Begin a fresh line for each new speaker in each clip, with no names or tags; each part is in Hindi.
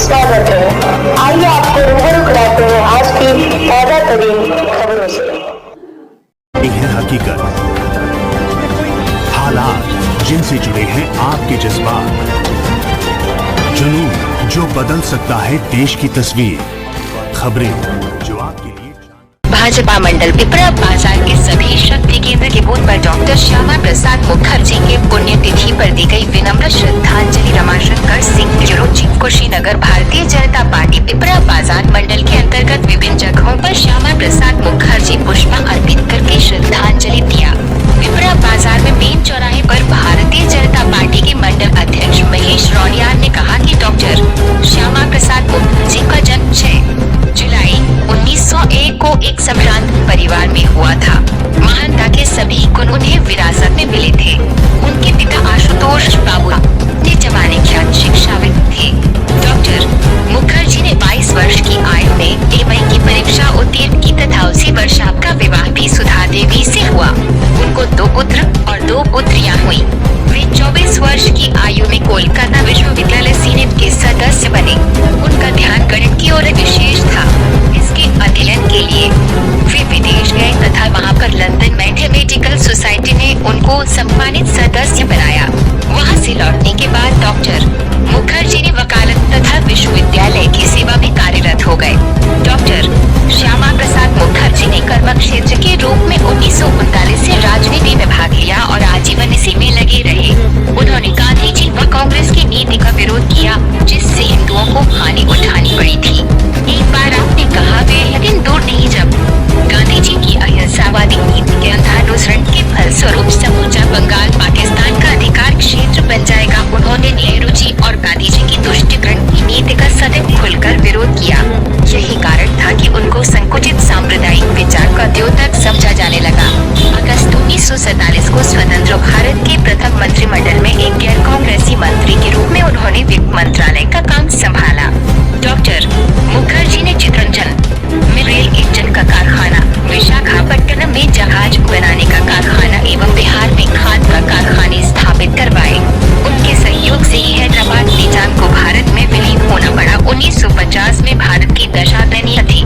स्वागत है। आइए आपको रूबरू कराते हैं आज की ताजा तरीन खबरों से।
ये है हकीकत, हालात जिनसे जुड़े हैं आपके जज्बात, जुनून जो बदल सकता है देश की तस्वीर, खबरें जो आपके लिए।
भाजपा मंडल पिपरा बाजार के सभी शक्ति केंद्र के बूथ पर डॉक्टर श्यामा प्रसाद मुखर्जी के पुण्यतिथि पर दी गई विनम्र श्रद्धांजलि Ramashankar Singh bureau chief Kushinagar Bharatiya Janata party Pipra बाजार मंडल के अंतर्गत विभिन्न जगहों पर श्यामा प्रसाद मुखर्जी पुष्प अर्पित करके श्रद्धांजलि दिया। पिपरा बाजार में मेन चौराहे पर भारतीय जनता पार्टी के मंडल अध्यक्ष महेश रौनियाल ने कहा कि डॉक्टर श्यामा प्रसाद मुखर्जी का जन्म 6 जुलाई 1901 को एक संभ्रांत परिवार में हुआ था। महानता के सभी गुण उन्हें विरासत में मिले थे। उनके पिता आशुतोष बाबू ने जमाने ख्यात शिक्षाविद थे। डॉक्टर मुखर्जी ने 22 वर्ष की आयु में एमए की परीक्षा उत्तीर्ण की तथा उसी वर्ष आपका विवाह भी सुधा देवी से हुआ। उनको 2 पुत्र और 2 पुत्रियां हुई। वे 24 वर्ष की आयु में कोलकाता विश्वविद्यालय सीनेट के सदस्य बने। उनका ध्यान गणित की ओर विशेष था। इसके अध्ययन के लिए वे विदेश गए तथा वहां पर लंदन मैथमेटिकल सोसाइटी ने उनको सम्मानित सदस्य बनाया। वहां से लौटने के बाद डॉक्टर मुखर्जी ने वकालत तथा विश्वविद्यालय की सेवा में कार्यरत हो गए। डॉक्टर श्यामा प्रसाद मुखर्जी ने कर्म क्षेत्र के रूप में 1939 से राजनीति में भाग लिया और आजीवन इसी में लगे रहे। उन्होंने गांधी जी व कांग्रेस की नीति का विरोध किया, जिससे हिंदुओं को हानि उठानी पड़ी थी। एक बार आपने कहा वह दिन दूर नहीं जब गांधी जी की अहिंसावादी नीति के अंधानुसरण के फलस्वरूप समूचा बंगाल पाकिस्तान का अधिकार क्षेत्र बन जाएगा। उन्होंने नेहरू जी और गांधी जी की तुष्टीकरण की नीति का सदैव खुलकर विरोध किया। यही कारण था कि उनको संकुचित सांप्रदायिक विचार का द्योतक समझा जाने लगा। अगस्त 1947 को स्वतंत्र भारत के प्रथम मंत्रिमंडल में एक गैर कांग्रेसी मंत्री के रूप में उन्होंने वित्त मंत्रालय का काम संभाला। डॉक्टर मुखर्जी ने चित्रंजन में रेल इंजन का कारखाना, विशाखापट्टनम में जहाज बनाने का कारखाना एवं बिहार में खाद का कारखाने स्थापित करवाए। उनके सहयोग से ही हैदराबाद निजाम को भारत में विलीन होना पड़ा। 1950 में भारत की दशा दयनीय थी।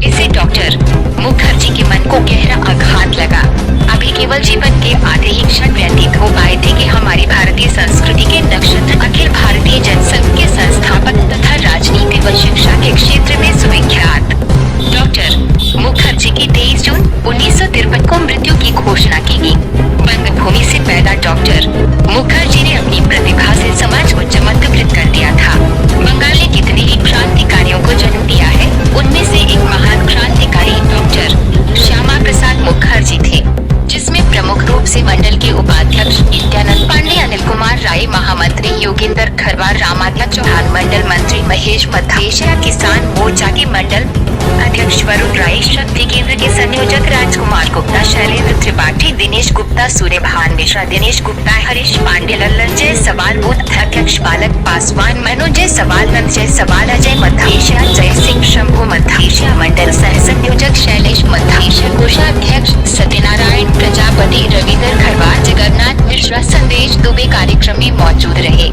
इससे डॉक्टर मुखर्जी के मन को गहरा आघात लगा। अभी केवल जीवन के आधे ही क्षण व्यतीत हो पाए थे कि हमारी भारतीय संस्कृति के नक्षत्र अखिल भारतीय जनसंघ के संस्थापक तथा राजनीति व शिक्षा के क्षेत्र में सुविख्यात डॉक्टर मुखर्जी की 23 जून 1953 को मृत्यु की घोषणा की गई। बंग भूमि से पैदा डॉक्टर मुखर्जी ने अपनी प्रतिभा से समाज को चमत्कृत कर दिया था। बंगाल ने कितने ही क्रांतिकारियों को जन्म दिया है, उनमें से एक महान क्रांतिकारी डॉक्टर श्यामा प्रसाद मुखर्जी थे, जिसमें प्रमुख रूप से मंडल के उपाध्यक्ष नित्यानंद पांडे, अनिल कुमार राय, महामंत्री योगेंद्र खरवार, रामाध्याक्ष चौहान, मंडल मंत्री महेश मध्य, किसान मोर्चा के मंडल अध्यक्ष वरुण राय, शक्ति केंद्र के संयोजक राजकुमार गुप्ता, शैलेंद्र त्रिपाठी, दिनेश गुप्ता, सूर्यभान मिश्रा, दिनेश गुप्ता, हरीश पांडे, लल्लन जयसवाल, बूथ अध्यक्ष बालक पासवान, मनोज जयसवाल, नंद जयसवाल, अजय मध्य, जय सिंह, शंभू मध्य, मंडल सह संयोजक शैलेश मध्य, कोषाध्यक्ष सत्यनारायण प्रजापति, रविंद्र खरवार, जगन्नाथ मिश्रा, संदेश दुबे कार्यक्रम में मौजूद रहे।